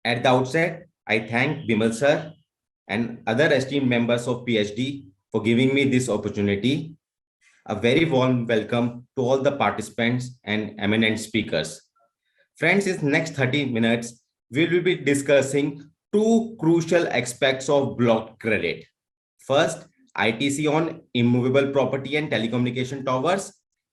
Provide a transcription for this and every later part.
At the outset, I thank Bimal sir and other esteemed members of PhD for giving me this opportunity. A very warm welcome to all the participants and eminent speakers. Friends, in next 30 minutes, we will be discussing two crucial aspects of block credit. First, ITC on immovable property and telecommunication towers.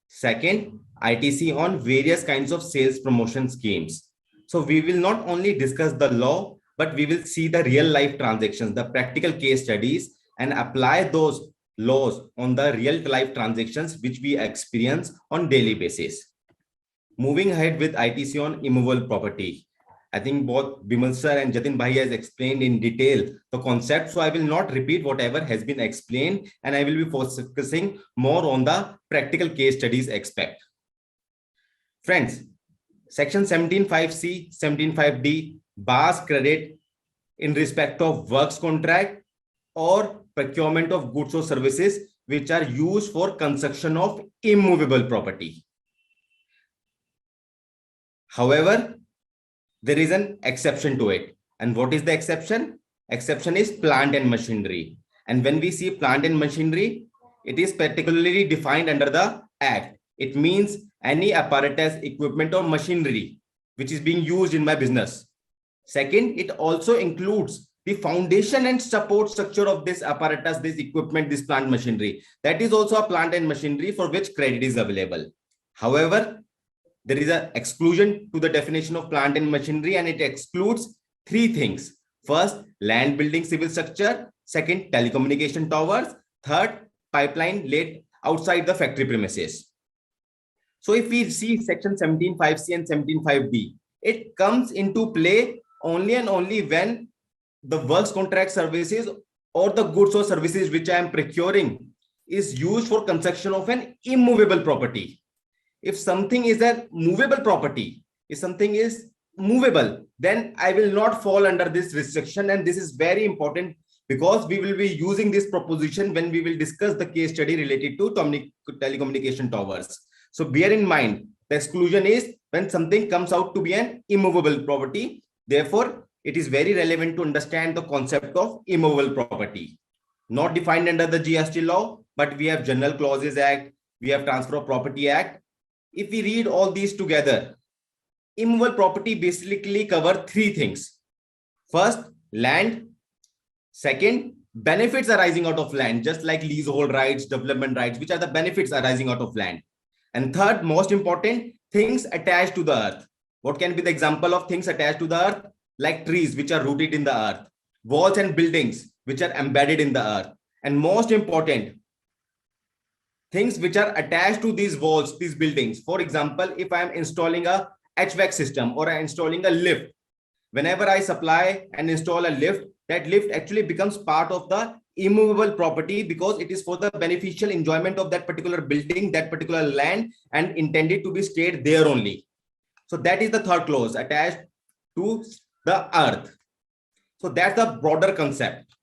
Second, ITC on various kinds of sales promotion schemes. So we will not only discuss the law, but we will see the real life transactions, the practical case studies, and apply those laws on the real life transactions which we experience on daily basis. Moving ahead with ITC on immovable property. I think both Bimal sir and Jatin Bhai has explained in detail the concept. So I will not repeat whatever has been explained, and I will be focusing more on the practical case studies aspect. Friends, Section 17.5C, 17.5D bars credit in respect of works contract or procurement of goods or services which are used for construction of immovable property. However, there is an exception to it. And what is the exception? Exception is plant and machinery. And when we see plant and machinery, it is particularly defined under the Act. It means any apparatus, equipment, or machinery which is being used in my business. Second, it also includes the foundation and support structure of this apparatus, this equipment, this plant machinery. That is also a plant and machinery for which credit is available. However, there is an exclusion to the definition of plant and machinery, and it excludes three things. First, land, building, civil structure. Second, telecommunication towers. Third, pipeline laid outside the factory premises. So if we see Section 17.5C and 17.5D, it comes into play only and only when the works contract services or the goods or services which I am procuring is used for construction of an immovable property. If something is a movable property, if something is movable, then I will not fall under this restriction. And this is very important because we will be using this proposition when we will discuss the case study related to telecommunication towers. So bear in mind, the exclusion is when something comes out to be an immovable property. Therefore, it is very relevant to understand the concept of immovable property. Not defined under the GST law, but we have General Clauses Act, we have Transfer of Property Act. If we read all these together, immovable property basically cover three things. First, land. Second, benefits arising out of land, just like leasehold rights, development rights, which are the benefits arising out of land. And third, most important, things attached to the earth. What can be the example of things attached to the earth? Like trees, which are rooted in the earth, walls and buildings, which are embedded in the earth. And most important, things which are attached to these walls, these buildings. For example, if I am installing a HVAC system or I am installing a lift, whenever I supply and install a lift, that lift actually becomes part of the immovable property because it is for the beneficial enjoyment of that particular building, that particular land, and intended to be stayed there only. So that is the third clause, attached to the earth. So that's the broader concept.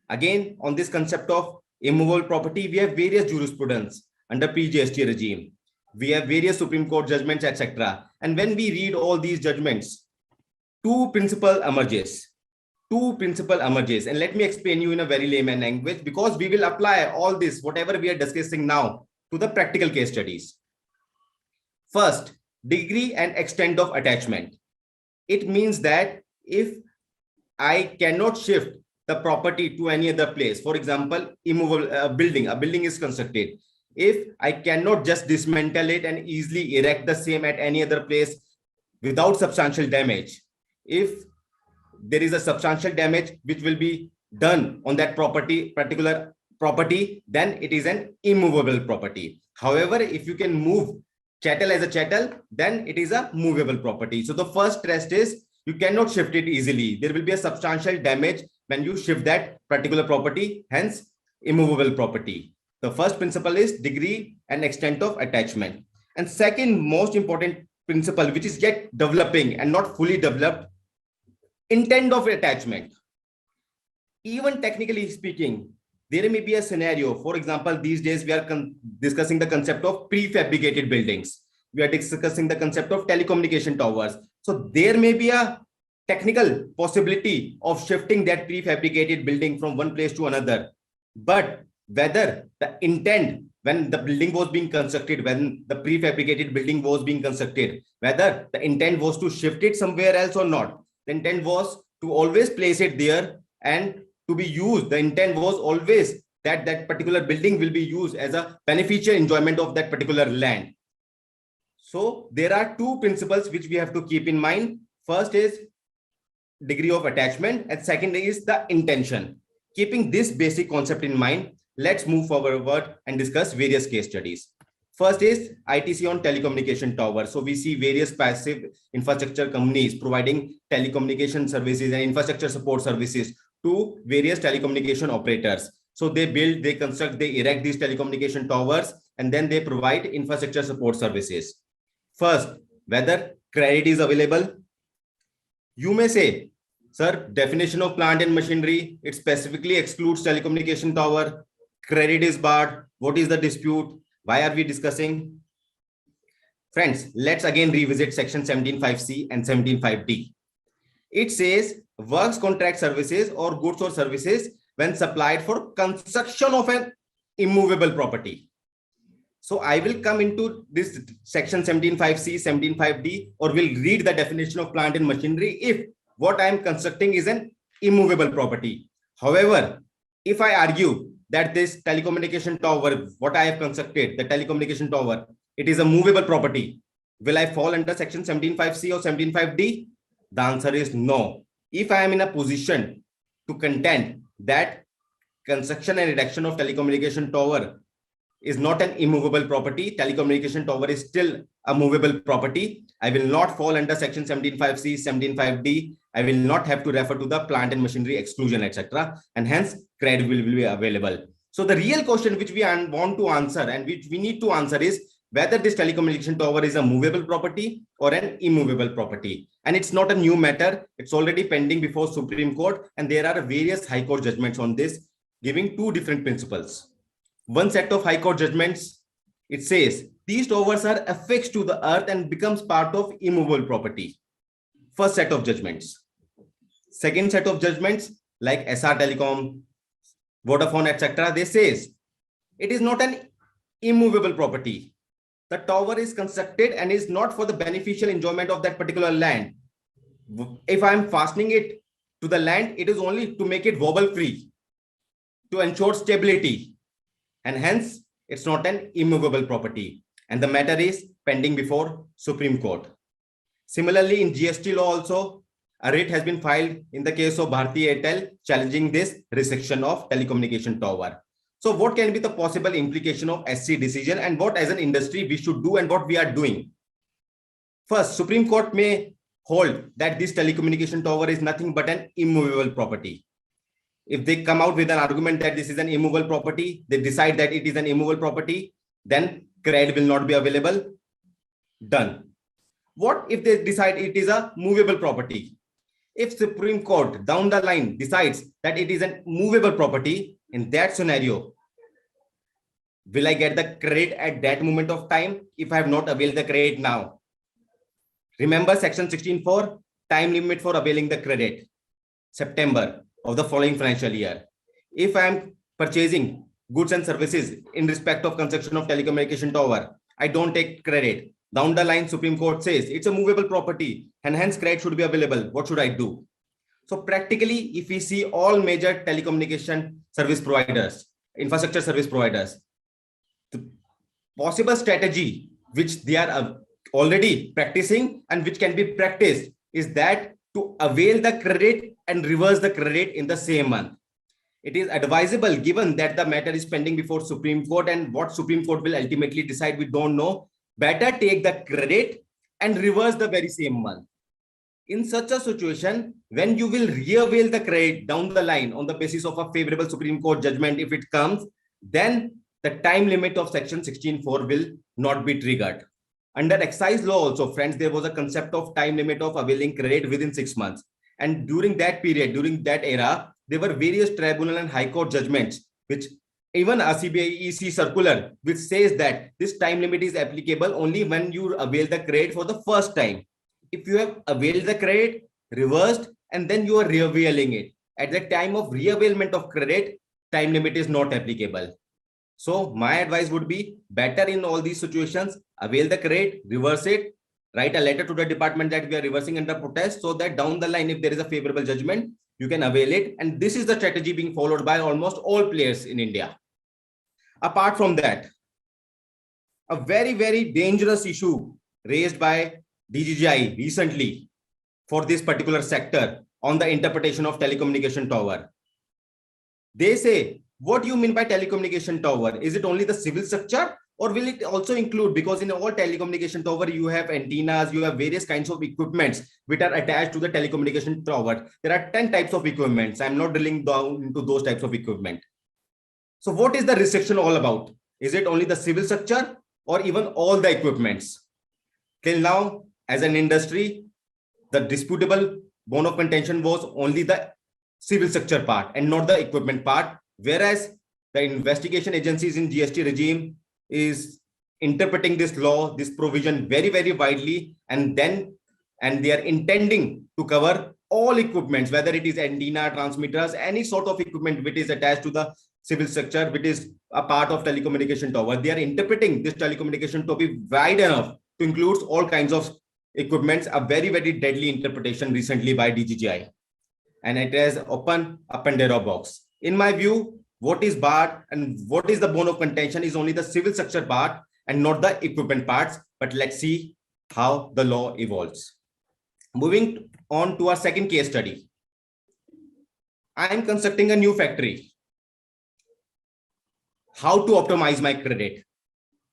Again, on this concept of immovable property, we have various jurisprudence under pre-GST regime. We have various Supreme Court judgments, etc. And when we read all these judgments, two principles emerges. And let me explain you in a very layman language, because we will apply all this, whatever we are discussing now, to the practical case studies. First, degree and extent of attachment. It means that if I cannot shift the property to any other place, for example, a building is constructed. If I cannot just dismantle it and easily erect the same at any other place without substantial damage, if there is a substantial damage which will be done on that particular property, then it is an immovable property. However, if you can move chattel as a chattel, then it is a movable property. So the first test is you cannot shift it easily. There will be a substantial damage when you shift that particular property, hence immovable property. The first principle is degree and extent of attachment. And second most important principle, which is yet developing and not fully developed, intent of attachment. Even technically speaking, there may be a scenario. For example, these days we are discussing the concept of prefabricated buildings. We are discussing the concept of telecommunication towers. So there may be a technical possibility of shifting that prefabricated building from one place to another. But whether the intent when the building was being constructed, when the prefabricated building was being constructed, whether the intent was to shift it somewhere else or not, the intent was to always place it there and to be used. The intent was always that that particular building will be used as a beneficial enjoyment of that particular land. So there are two principles which we have to keep in mind. First is degree of attachment, and second is the intention. Keeping this basic concept in mind, let's move forward and discuss various case studies. First is ITC on telecommunication tower. So we see various passive infrastructure companies providing telecommunication services and infrastructure support services to various telecommunication operators. So they build, they construct, they erect these telecommunication towers, and then they provide infrastructure support services. First, whether credit is available. You may say, sir, definition of plant and machinery, it specifically excludes telecommunication tower. Credit is barred. What is the dispute? Why are we discussing? Friends, let's again revisit section 17.5C and 17.5D. It says works contract services or goods or services when supplied for construction of an immovable property. So I will come into this section 17.5C, 17.5D, or will read the definition of plant and machinery if what I am constructing is an immovable property. However, if I argue that this telecommunication tower, what I have constructed, the telecommunication tower, it is a movable property, will I fall under section 17.5C or 17.5D? The answer is no. If I am in a position to contend that construction and erection of telecommunication tower is not an immovable property, telecommunication tower is still a movable property, I will not fall under section 17.5C, 17.5D. I will not have to refer to the plant and machinery exclusion, etc. And hence credit will be available. So the real question which we want to answer and which we need to answer is whether this telecommunication tower is a movable property or an immovable property. And it's not a new matter. It's already pending before Supreme Court. And there are various High Court judgments on this, giving two different principles. One set of High Court judgments, it says these towers are affixed to the earth and becomes part of immovable property. First set of judgments. Second set of judgments like SR Telecom, Vodafone, etc. They says it is not an immovable property. The tower is constructed and is not for the beneficial enjoyment of that particular land. If I am fastening it to the land, it is only to make it wobble free, to ensure stability, and hence it's not an immovable property. And the matter is pending before Supreme Court. Similarly, in GST law also, a writ has been filed in the case of Bharti Airtel challenging this restriction of telecommunication tower. So what can be the possible implication of SC decision and what as an industry we should do and what we are doing? First, Supreme Court may hold that this telecommunication tower is nothing but an immovable property. If they come out with an argument that this is an immovable property, they decide that it is an immovable property, then credit will not be available. Done. What if they decide it is a movable property? If Supreme Court down the line decides that it is a movable property, in that scenario, will I get the credit at that moment of time if I have not availed the credit now? Remember section 16.4, time limit for availing the credit, September of the following financial year. If I am purchasing goods and services in respect of construction of telecommunication tower, I don't take credit. Down the line, Supreme Court says it's a movable property and hence credit should be available. What should I do? So practically, if we see all major telecommunication service providers, infrastructure service providers, the possible strategy which they are already practicing and which can be practiced is that to avail the credit and reverse the credit in the same month. It is advisable, given that the matter is pending before Supreme Court and what Supreme Court will ultimately decide, we don't know. Better take the credit and reverse the very same month. In such a situation, when you will re-avail the credit down the line on the basis of a favorable Supreme Court judgment, if it comes, then the time limit of section 16.4 will not be triggered. Under excise law also, friends, there was a concept of time limit of availing credit within 6 months. And during that period, during that era, there were various tribunal and high court judgments, which even a CBIEC circular, which says that this time limit is applicable only when you avail the credit for the first time. If you have availed the credit, reversed, and then you are reavailing it. At the time of reavailment of credit, time limit is not applicable. So my advice would be better in all these situations, avail the credit, reverse it, write a letter to the department that we are reversing under protest, so that down the line, if there is a favorable judgment, you can avail it. And this is the strategy being followed by almost all players in India. Apart from that, a very, very dangerous issue raised by DGGI recently for this particular sector on the interpretation of telecommunication tower. They say, what do you mean by telecommunication tower? Is it only the civil structure, or will it also include, because in all telecommunication tower, you have antennas, you have various kinds of equipments which are attached to the telecommunication tower. There are 10 types of equipments. I'm not drilling down into those types of equipment. So what is the restriction all about? Is it only the civil structure or even all the equipments? Till now, as an industry, the disputable bone of contention was only the civil structure part and not the equipment part, whereas the investigation agencies in GST regime is interpreting this law, this provision very, very widely, and they are intending to cover all equipments, whether it is antenna, transmitters, any sort of equipment which is attached to the civil structure, which is a part of telecommunication tower. They are interpreting this telecommunication to be wide enough to include all kinds of equipments, a very, very deadly interpretation recently by DGGI. And it has opened a Pandora box. In my view, what is barred and what is the bone of contention is only the civil structure part and not the equipment parts. But let's see how the law evolves. Moving on to our second case study. I am constructing a new factory. How to optimize my credit?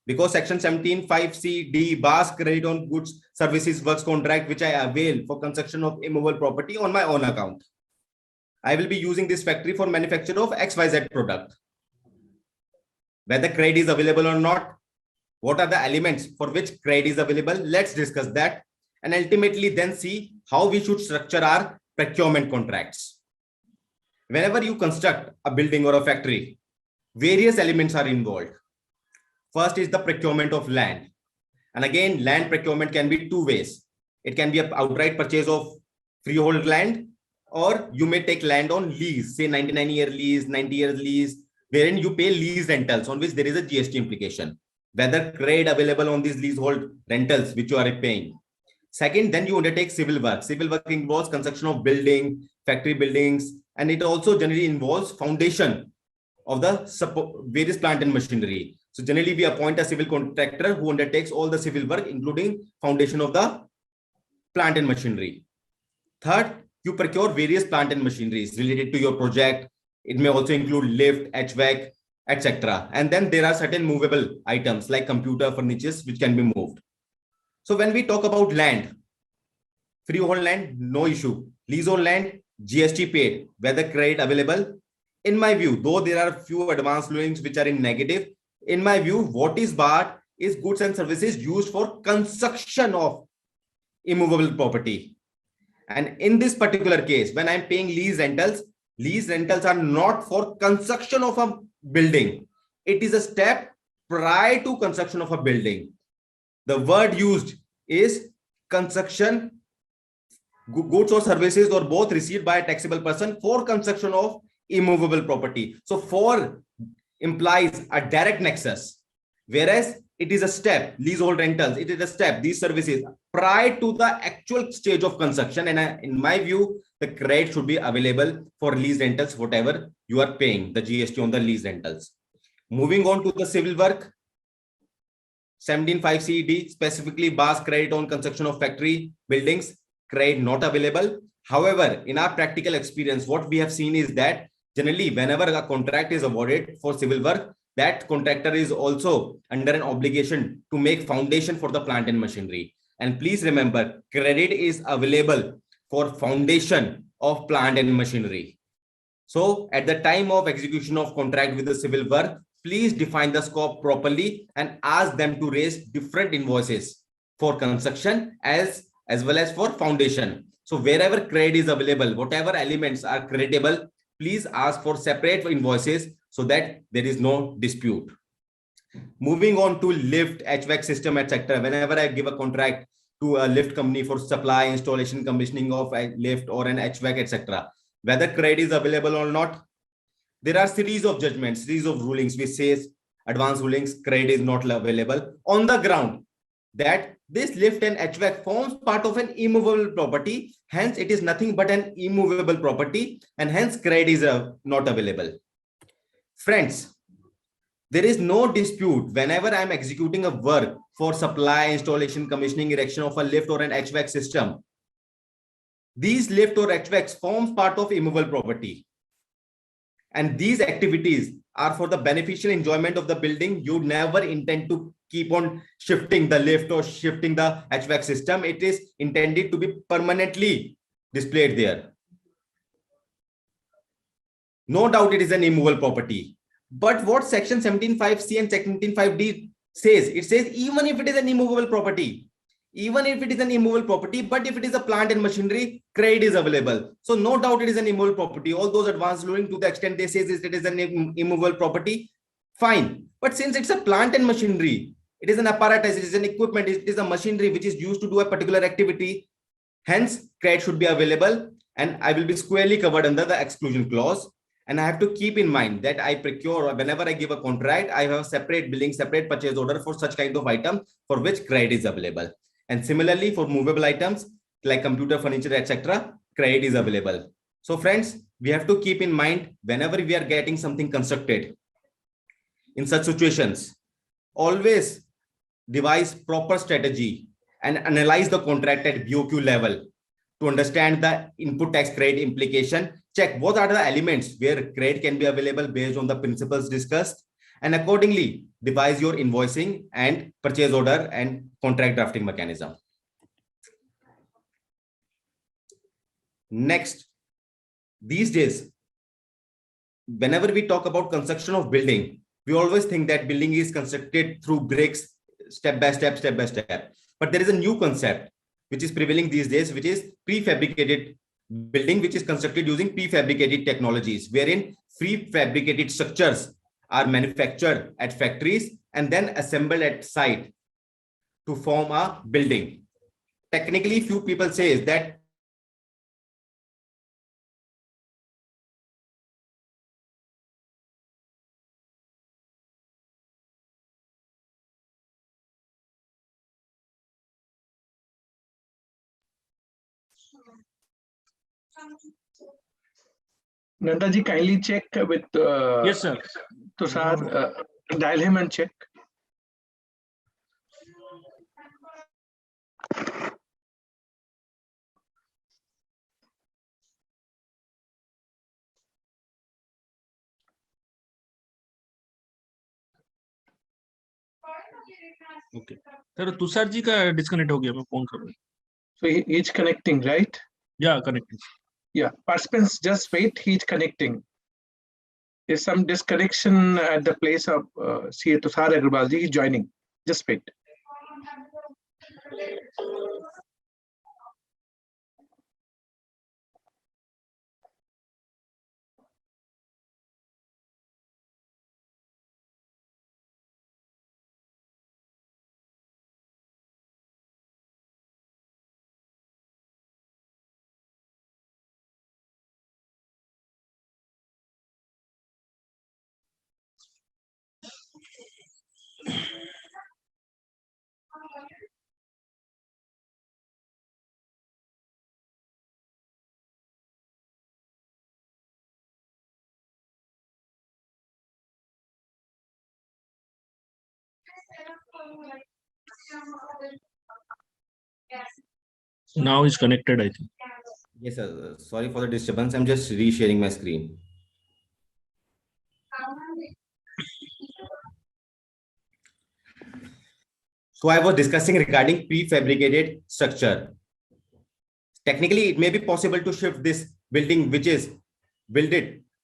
Because section 17(5)(c)(d) bars credit on goods, services, works contract, which I avail for construction of immovable property on my own account. I will be using this factory for manufacture of XYZ product. Whether credit is available or not, what are the elements for which credit is available? Let's discuss that, and ultimately then see how we should structure our procurement contracts. Whenever you construct a building or a factory, various elements are involved. First is the procurement of land. And again, land procurement can be two ways. It can be an outright purchase of freehold land, or you may take land on lease, say 99-year lease, 90-year lease, wherein you pay lease rentals on which there is a GST implication. Whether credit available on these leasehold rentals which you are paying. Second, then you undertake civil work. Civil work involves construction of building, factory buildings, and it also generally involves foundation of the various plant and machinery. So generally we appoint a civil contractor who undertakes all the civil work, including foundation of the plant and machinery. Third, you procure various plant and machineries related to your project. It may also include lift, HVAC, etc. And then there are certain movable items like computer, furniture, which can be moved. So when we talk about land, freehold land, no issue. Leasehold land, GST paid, whether credit available. In my view, though there are few advanced rulings which are in negative, in my view, what is barred is goods and services used for construction of immovable property. And in this particular case, when I'm paying lease rentals are not for construction of a building. It is a step prior to construction of a building. The word used is construction, goods or services or both received by a taxable person for construction of immovable property. So for implies a direct nexus, whereas it is a step, leasehold rentals, it is a step, these services prior to the actual stage of construction. And in my view, the credit should be available for lease rentals, whatever you are paying, the GST on the lease rentals. Moving on to the civil work, 17(5)(c)(d) specifically bars credit on construction of factory buildings, credit not available. However, in our practical experience, what we have seen is that generally, whenever a contract is awarded for civil work, that contractor is also under an obligation to make foundation for the plant and machinery. And please remember, credit is available for foundation of plant and machinery. So at the time of execution of contract with the civil work, please define the scope properly and ask them to raise different invoices for construction as well as for foundation. So wherever credit is available, whatever elements are creditable, please ask for separate invoices so that there is no dispute. Moving on to lift, HVAC system, etc. Whenever I give a contract to a lift company for supply, installation, commissioning of a lift or an HVAC, etc. Whether credit is available or not, there are series of judgments, series of rulings which says advanced rulings, credit is not available on the ground that this lift and HVAC forms part of an immovable property. Hence, it is nothing but an immovable property, and hence credit is not available. Friends, there is no dispute whenever I am executing a work for supply, installation, commissioning, erection of a lift or an HVAC system. These lift or HVACs forms part of immovable property. And these activities are for the beneficial enjoyment of the building. You never intend to keep on shifting the lift or shifting the HVAC system. It is intended to be permanently displayed there. No doubt it is an immovable property. But what section 17.5C and section 17.5D says, it says even if it is an immovable property, even if it is an immovable property, but if it is a plant and machinery, credit is available. So no doubt it is an immovable property. All those advanced ruling, to the extent they say it is an immovable property, fine. But since it's a plant and machinery, it is an apparatus, it is an equipment, it is a machinery which is used to do a particular activity. Hence, credit should be available, and I will be squarely covered under the exclusion clause. And I have to keep in mind that I procure, or whenever I give a contract, I have a separate billing, separate purchase order for such kind of item for which credit is available. And similarly, for movable items like computer, furniture, etc., credit is available. So friends, we have to keep in mind whenever we are getting something constructed in such situations, always devise proper strategy and analyze the contract at BOQ level to understand the input tax credit implication. Check what are the elements where credit can be available based on the principles discussed, and accordingly devise your invoicing and purchase order and contract drafting mechanism. Next, these days, whenever we talk about construction of building, we always think that building is constructed through bricks, step by step, step by step. But there is a new concept which is prevailing these days, which is prefabricated building, which is constructed using prefabricated technologies, wherein prefabricated structures are manufactured at factories and then assembled at site to form a building. Technically, few people say that Nanda ji, kindly check with yes, sir. Tushar, dial him and check. Okay. Sir Tushar ji का disconnect हो गया, मैं phone कर रहा हूँ. So he's connecting, right? Yeah, connecting. Yeah, participants, just wait. He's connecting. There's some disconnection at the place of CA Tushar Aggarwal. He's joining. Just wait. Now is connected, I think. yes, sir. Sorry for the disturbance. I'm just resharing my screen. So I was discussing regarding prefabricated structure. Technically, it may be possible to shift this building, which is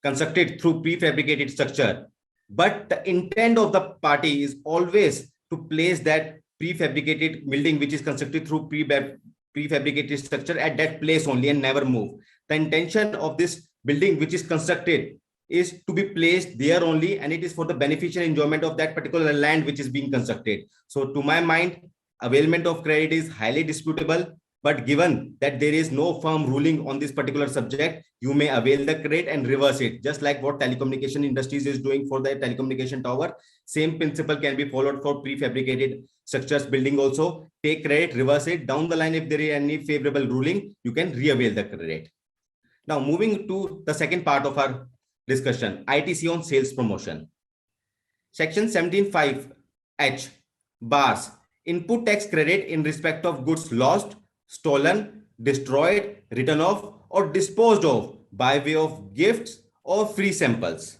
constructed through prefabricated structure. But the intent of the party is always to place that prefabricated building, which is constructed through prefabricated structure, at that place only and never move. The intention of this building, which is constructed, is to be placed there only, and it is for the beneficial enjoyment of that particular land which is being constructed. So to my mind, availment of credit is highly disputable, but given that there is no firm ruling on this particular subject, you may avail the credit and reverse it, just like what telecommunication industries is doing for the telecommunication tower. Same principle can be followed for prefabricated structures building also. Take credit, reverse it. Down the line, if there is any favorable ruling, you can re-avail the credit. Now, moving to the second part of our discussion, ITC on sales promotion. Section 17(5)(h) bars input tax credit in respect of goods lost, stolen, destroyed, written off, or disposed of by way of gifts or free samples.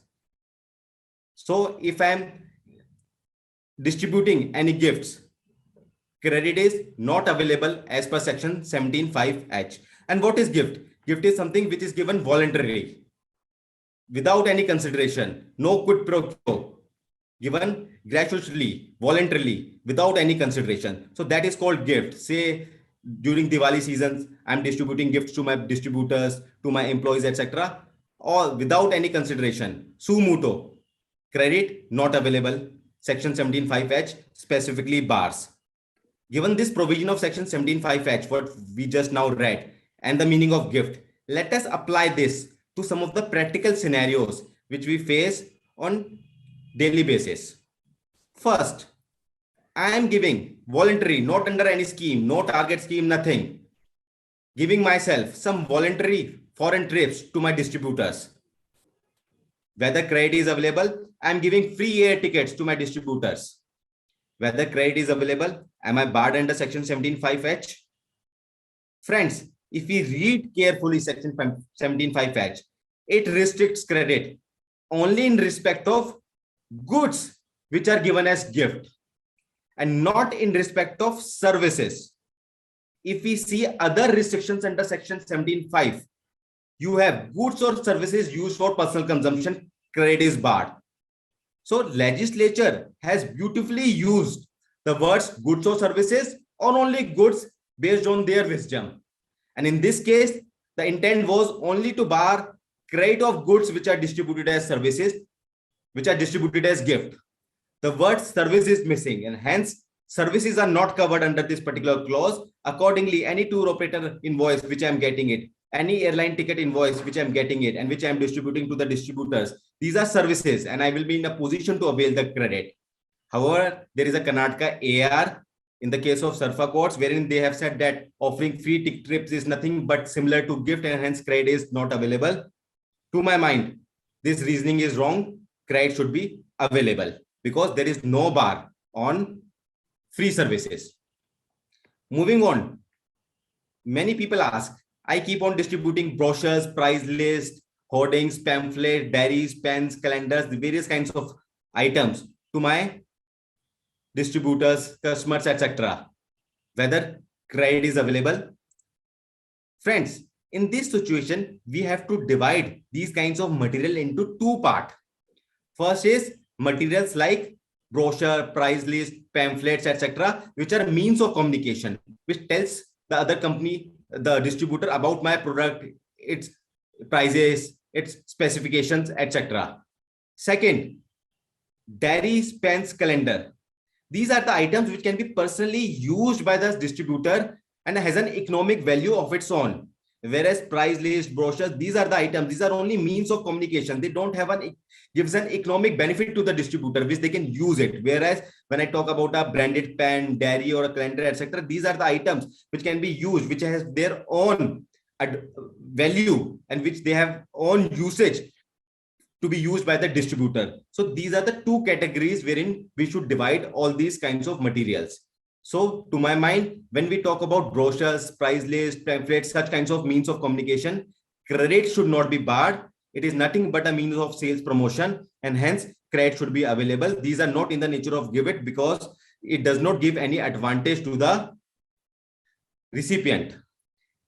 So if I'm distributing any gifts, credit is not available as per section 17(5)(h). And what is gift? Gift is something which is given voluntarily, without any consideration, no quid pro quo, given gratuitously, voluntarily, without any consideration. So that is called gift. Say during Diwali seasons, I'm distributing gifts to my distributors, to my employees, etc., all without any consideration. Su muto, credit not available. Section 17(5)(h) specifically bars. Given this provision of section 17(5)(h), what we just now read, and the meaning of gift, let us apply this to some of the practical scenarios which we face on daily basis. First, I am giving voluntary, not under any scheme, no target scheme, nothing. Giving myself some voluntary foreign trips to my distributors. Whether credit is available, I am giving free air tickets to my distributors. Whether credit is available, am I barred under section 17(5)(h)? Friends, if we read carefully section 17(5)(h), it restricts credit only in respect of goods which are given as gift and not in respect of services. If we see other restrictions under section 17(5), you have goods or services used for personal consumption, credit is barred. So legislature has beautifully used the words goods or services on only goods based on their wisdom. And in this case, the intent was only to bar credit of goods which are distributed as services, which are distributed as gift. The word service is missing, and hence services are not covered under this particular clause. Accordingly, any tour operator invoice which I'm getting it, any airline ticket invoice which I'm getting it and which I'm distributing to the distributors, these are services and I will be in a position to avail the credit. However, there is a Karnataka AR in the case of Surfa courts, wherein they have said that offering free ticket trips is nothing but similar to gift and hence credit is not available. To my mind, this reasoning is wrong. Credit should be available because there is no bar on free services. Moving on, many people ask, I keep on distributing brochures, price list, hoardings, pamphlets, diaries, pens, calendars, the various kinds of items to my distributors, customers, etc. Whether credit is available. Friends, in this situation, we have to divide these kinds of material into two parts. First is materials like brochure, price list, pamphlets, etc., which are means of communication, which tells the other company, the distributor, about my product, its prices, its specifications, etc. Second, diaries, pens, calendar. These are the items which can be personally used by the distributor and has an economic value of its own. Whereas price list, brochures, these are the items, these are only means of communication. They don't have gives an economic benefit to the distributor, which they can use it. Whereas when I talk about a branded pen, diary, or a calendar, etc., these are the items which can be used, which has their own value and which they have own usage to be used by the distributor. So these are the two categories wherein we should divide all these kinds of materials. So to my mind, when we talk about brochures, price list, pamphlets, such kinds of means of communication, credit should not be barred. It is nothing but a means of sales promotion and hence credit should be available. These are not in the nature of give it because it does not give any advantage to the recipient.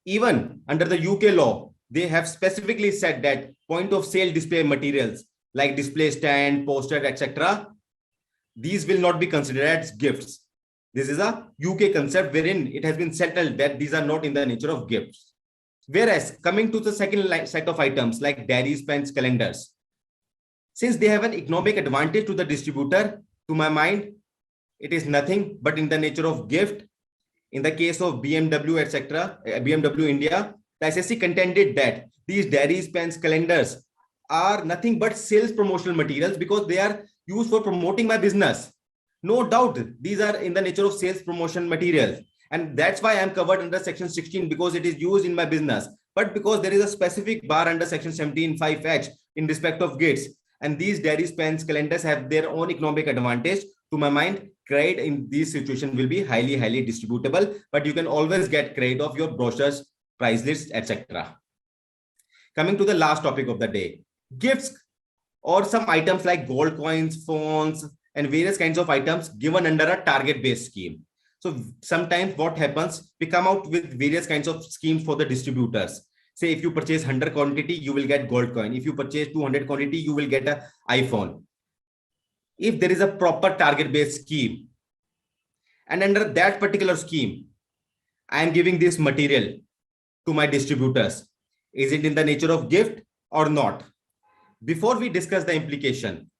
Even under the UK law, they have specifically said that point of sale display materials like display stand, poster, etc., these will not be considered as gifts. This is a UK concept wherein it has been settled that these are not in the nature of gifts. Whereas coming to the second set of items like diaries, pens, calendars, since they have an economic advantage to the distributor, to my mind, it is nothing but in the nature of gift. In the case of BMW, etc., BMW India, the SSC contended that these diaries, pens, calendars are nothing but sales promotional materials because they are used for promoting my business. No doubt, these are in the nature of sales promotion materials. And that's why I'm covered under section 16 because it is used in my business. But because there is a specific bar under section 17(5)(h) in respect of goods, and these diaries, pens, calendars have their own economic advantage, to my mind, credit in this situation will be highly distributable, but you can always get credit of your brochures, price lists, etc. Coming to the last topic of the day, gifts or some items like gold coins, phones, and various kinds of items given under a target-based scheme. So sometimes what happens, we come out with various kinds of schemes for the distributors. Say if you purchase 100 quantity, you will get gold coin. If you purchase 200 quantity, you will get an iPhone. If there is a proper target-based scheme, and under that particular scheme, I am giving this material to my distributors, is it in the nature of gift or not? Before we discuss the implication,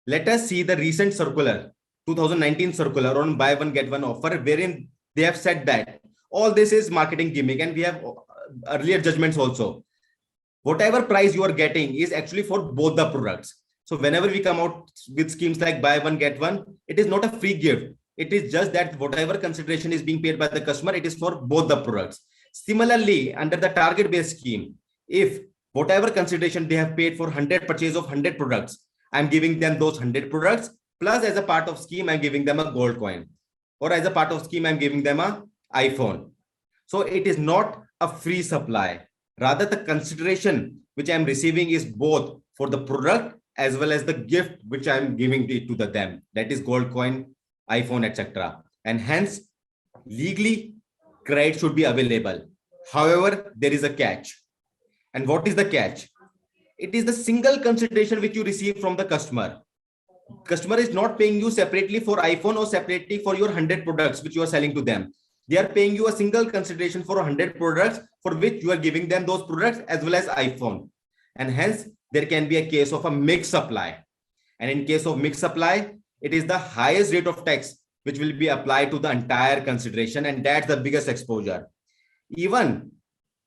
let us see the recent circular, 2019 circular on buy one get one offer, wherein they have said that all this is marketing gimmick, and we have earlier judgments also. Whatever price you are getting is actually for both the products. So whenever we come out with schemes like buy one get one, it is not a free gift. It is just that whatever consideration is being paid by the customer, it is for both the products. Similarly, under the target-based scheme, if whatever consideration they have paid for 100 purchase of 100 products, I'm giving them those 100 products, plus as a part of scheme, I'm giving them a gold coin, or as a part of scheme, I'm giving them an iPhone. So it is not a free supply. Rather, the consideration which I'm receiving is both for the product as well as the gift which I'm giving to them. That is gold coin, iPhone, etc. And hence, legally, credit should be available. However, there is a catch. And what is the catch? It is the single consideration which you receive from the customer. Customer is not paying you separately for iPhone or separately for your 100 products which you are selling to them. They are paying you a single consideration for 100 products for which you are giving them those products as well as iPhone. And hence, there can be a case of a mixed supply. And in case of mixed supply, it is the highest rate of tax which will be applied to the entire consideration, and that's the biggest exposure. Even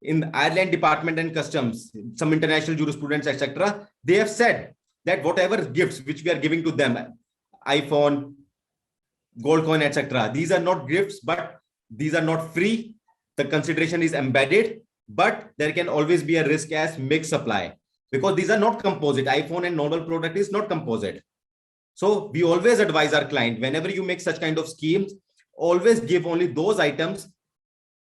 in Ireland Department and Customs, some international jurisprudence, etc., they have said that whatever gifts which we are giving to them, iPhone, gold coin, etc., these are not gifts, but these are not free. The consideration is embedded, but there can always be a risk as mixed supply because these are not composite. iPhone and normal product is not composite. So we always advise our client, whenever you make such kind of schemes, always give only those items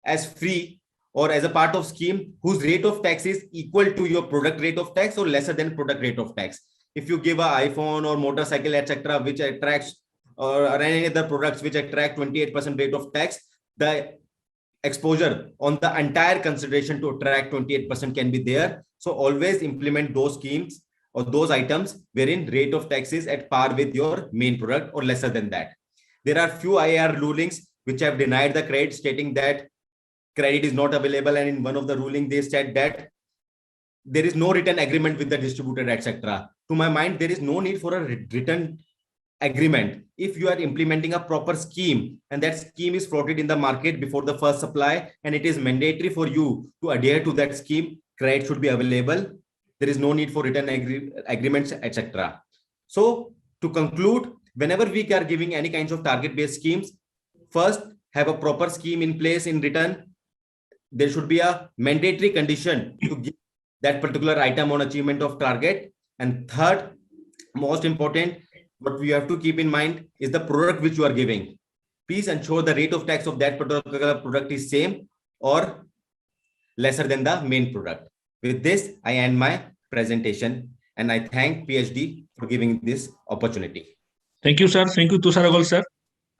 as free or as a part of scheme whose rate of tax is equal to your product rate of tax or lesser than product rate of tax. If you give an iPhone or motorcycle, etc., which attracts or any other products which attract 28% rate of tax, the exposure on the entire consideration to attract 28% can be there. So always implement those schemes or those items wherein rate of tax is at par with your main product or lesser than that. There are few IR rulings which have denied the credit, stating that credit is not available, and in one of the ruling they said that there is no written agreement with the distributor, etc. To my mind, there is no need for a written agreement if you are implementing a proper scheme and that scheme is floated in the market before the first supply and it is mandatory for you to adhere to that scheme. Credit should be available. There is no need for written agreements, etc. So to conclude, whenever we are giving any kinds of target-based schemes, first have a proper scheme in place. In return, there should be a mandatory condition to give that particular item on achievement of target. And third, most important, what we have to keep in mind is the product which you are giving. Please ensure the rate of tax of that particular product is same or lesser than the main product. With this, I end my presentation and I thank PhD for giving this opportunity. Thank you, sir. Thank you, Tushar Aggarwal, sir.